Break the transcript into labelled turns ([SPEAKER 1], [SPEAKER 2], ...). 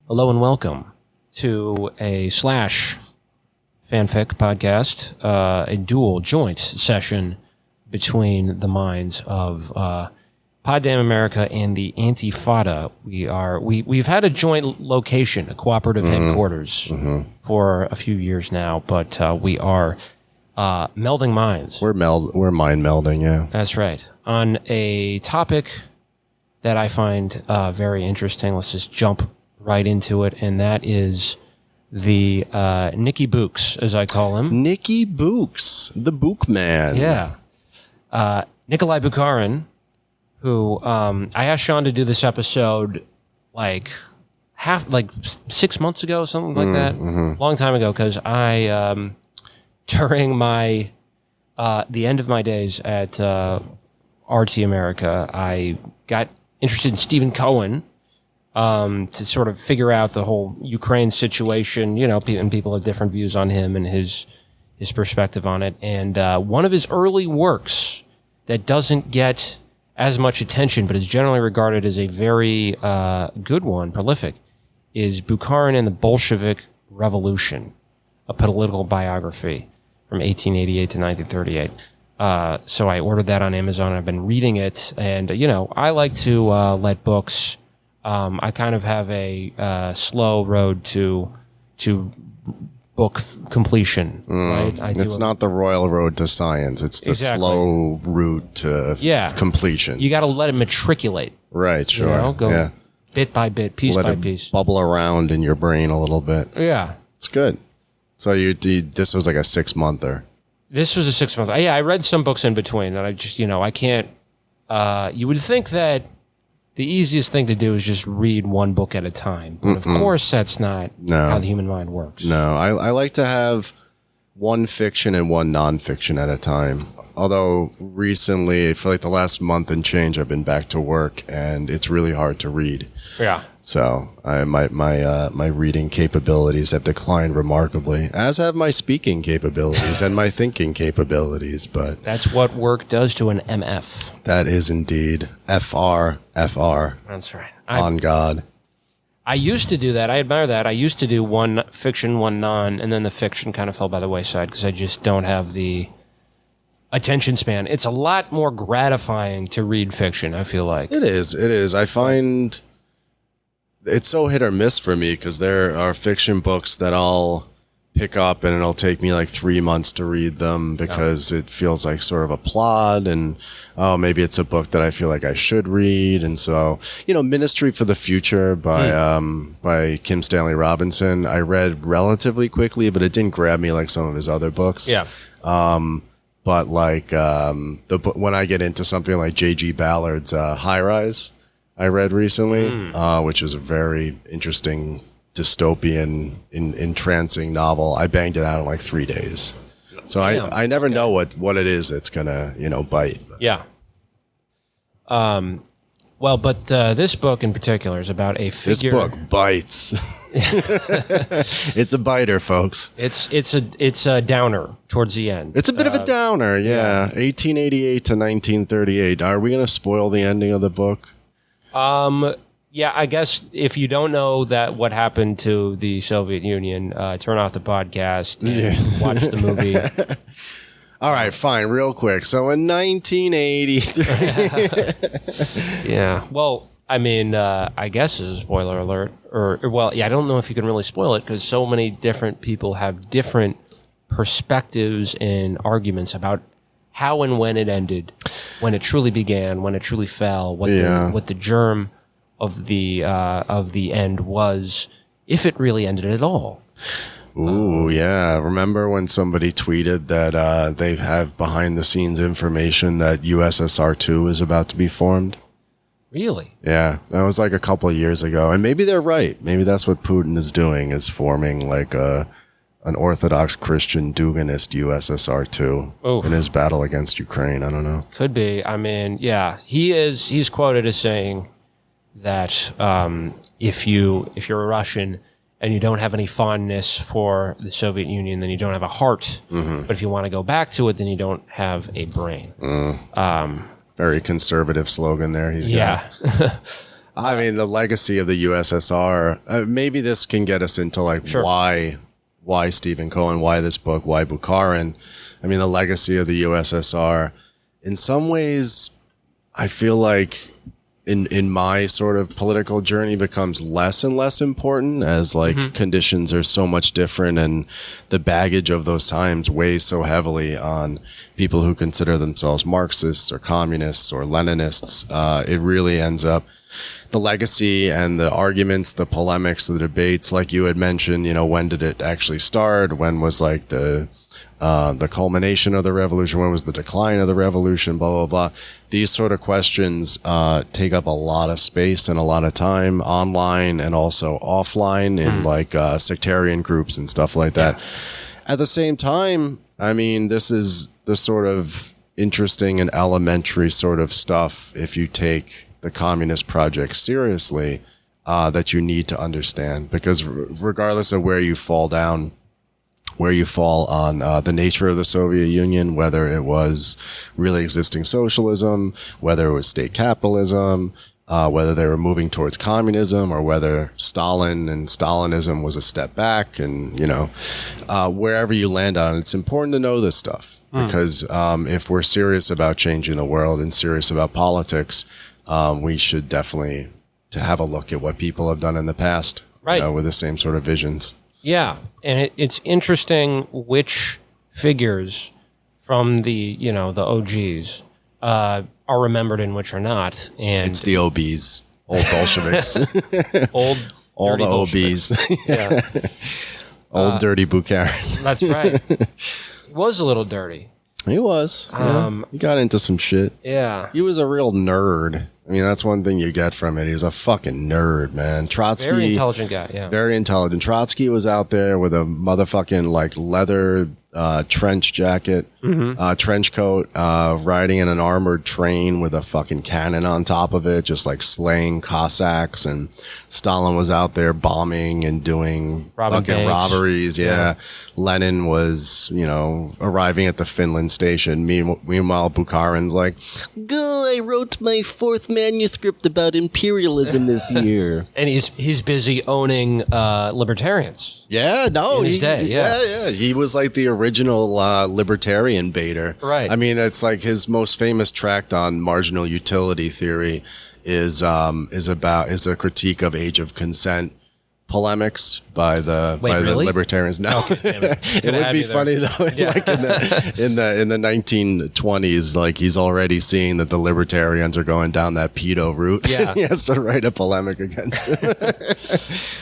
[SPEAKER 1] Hello and welcome to a / fanfic podcast, a dual joint session between the minds of Pod Damn America and the Antifada. We've had a joint location, a cooperative headquarters for a few years now, but we are melding minds.
[SPEAKER 2] We're mind melding, yeah.
[SPEAKER 1] That's right. On a topic that I find very interesting. Let's just jump right into it, and that is the Nicky Books, as I call him.
[SPEAKER 2] Nicky Books, the Book Man.
[SPEAKER 1] Yeah. Nikolai Bukharin, who I asked Sean to do this episode like 6 months ago, something like that, long time ago, because I, during my the end of my days at RT America, I got interested in Stephen Cohen to sort of figure out the whole Ukraine situation, you know, and people have different views on him and his perspective on it. And one of his early works that doesn't get as much attention, but is generally regarded as a very good one, prolific, is Bukharin and the Bolshevik Revolution, a political biography from 1888 to 1938. So I ordered that on Amazon. I've been reading it, and you know, I like to let books. I kind of have a slow road to book completion. Right?
[SPEAKER 2] It's not the royal road to science. It's the slow route to completion.
[SPEAKER 1] You got to let it matriculate.
[SPEAKER 2] Right. Sure.
[SPEAKER 1] You know? Go bit by bit, piece by piece.
[SPEAKER 2] Bubble around in your brain a little bit.
[SPEAKER 1] Yeah,
[SPEAKER 2] it's good. So this was like a 6-monther.
[SPEAKER 1] This was a 6 month. Yeah, I read some books in between, and I just, I can't. You would think that the easiest thing to do is just read one book at a time, but of course that's not how the human mind works.
[SPEAKER 2] No, I like to have one fiction and one nonfiction at a time. Although recently, for like the last month and change, I've been back to work, and it's really hard to read.
[SPEAKER 1] Yeah.
[SPEAKER 2] So my reading capabilities have declined remarkably, as have my speaking capabilities and my thinking capabilities. But
[SPEAKER 1] that's what work does to an MF.
[SPEAKER 2] That is indeed FR.
[SPEAKER 1] That's right.
[SPEAKER 2] On God.
[SPEAKER 1] I used to do that. I admire that. I used to do one fiction, one non, and then the fiction kind of fell by the wayside because I just don't have the attention span. It's a lot more gratifying to read fiction, I feel like.
[SPEAKER 2] It is. I find it's so hit or miss for me because there are fiction books that I'll pick up and it'll take me like 3 months to read them because it feels like sort of a plot, and maybe it's a book that I feel like I should read. And so, Ministry for the Future by Kim Stanley Robinson, I read relatively quickly, but it didn't grab me like some of his other books.
[SPEAKER 1] Yeah.
[SPEAKER 2] But like when I get into something like J.G. Ballard's High Rise, I read recently, which is a very interesting dystopian, entrancing novel. I banged it out in like 3 days. So I never know what it is that's gonna bite. But.
[SPEAKER 1] Yeah. Well, but this book in particular is about a figure.
[SPEAKER 2] This book bites. It's a biter, folks.
[SPEAKER 1] It's a downer towards the end.
[SPEAKER 2] It's a bit of a downer, yeah. 1888 to 1938. Are we going to spoil the ending of the book?
[SPEAKER 1] Yeah, I guess if you don't know what happened to the Soviet Union, turn off the podcast and watch the movie.
[SPEAKER 2] All right, fine, real quick. So in 1983...
[SPEAKER 1] Yeah, well, I mean, I guess it's a spoiler alert. I don't know if you can really spoil it because so many different people have different perspectives and arguments about how and when it ended, when it truly began, when it truly fell, what the germ of the end was, if it really ended at all.
[SPEAKER 2] Ooh, yeah. Remember when somebody tweeted that they have behind-the-scenes information that USSR 2 is about to be formed?
[SPEAKER 1] Really?
[SPEAKER 2] Yeah, that was like a couple of years ago. And maybe they're right. Maybe that's what Putin is doing, is forming like an Orthodox Christian Duganist USSR 2 in his battle against Ukraine. I don't know.
[SPEAKER 1] Could be. I mean, yeah. He's quoted as saying that if you're a Russian and you don't have any fondness for the Soviet Union, then you don't have a heart. But if you want to go back to it, then you don't have a brain.
[SPEAKER 2] Very conservative slogan there. He's got. I mean, the legacy of the USSR. Maybe this can get us into like why Stephen Cohen, why this book, why Bukharin. I mean, the legacy of the USSR. In some ways, I feel like in my sort of political journey becomes less and less important as like conditions are so much different and the baggage of those times weighs so heavily on people who consider themselves Marxists or communists or Leninists. It really ends up the legacy and the arguments, the polemics, the debates, like you had mentioned, you know, when did it actually start? When was like the culmination of the revolution? When was the decline of the revolution? Blah, blah, blah. These sort of questions take up a lot of space and a lot of time online and also offline in like sectarian groups and stuff like that. At the same time, I mean, this is the sort of interesting and elementary sort of stuff if you take the Communist Project seriously that you need to understand, because regardless of where you fall down, where you fall on the nature of the Soviet Union, whether it was really existing socialism, whether it was state capitalism, whether they were moving towards communism, or whether Stalin and Stalinism was a step back, and, you know, wherever you land on, it's important to know this stuff, because if we're serious about changing the world and serious about politics, we should definitely to have a look at what people have done in the past, right, you know, with the same sort of visions. Yeah, and it's interesting which figures from the, you know, the OGs are remembered and which are not. And it's the OBs, old Bolsheviks, all the OBs, yeah, old dirty Bukharin. That's right. He was a little dirty. He was. He got into some shit. Yeah, he was a real nerd. I mean, that's one thing you get from it. He's a fucking nerd, man. Trotsky. Very intelligent guy, yeah. Very intelligent. Trotsky was out there with a motherfucking, like, leather trench jacket, trench coat, riding in an armored train with a fucking cannon on top of it, just, like, slaying Cossacks. And Stalin was out there bombing and doing fucking robberies, yeah. Lenin was, you know, arriving at the Finland station. Meanwhile, Bukharin's like, I wrote my 4th manuscript about imperialism this year. And he's busy owning libertarians. Yeah, no. In his day, yeah. He was like the original libertarian baiter. Right. I mean, it's like his most famous tract on marginal utility theory is a critique of age of consent polemics by the libertarians. No, it would be funny though. Yeah. Like in the 1920s, like he's already seeing that the libertarians are going down that pedo route. Yeah, he has to write a polemic against it.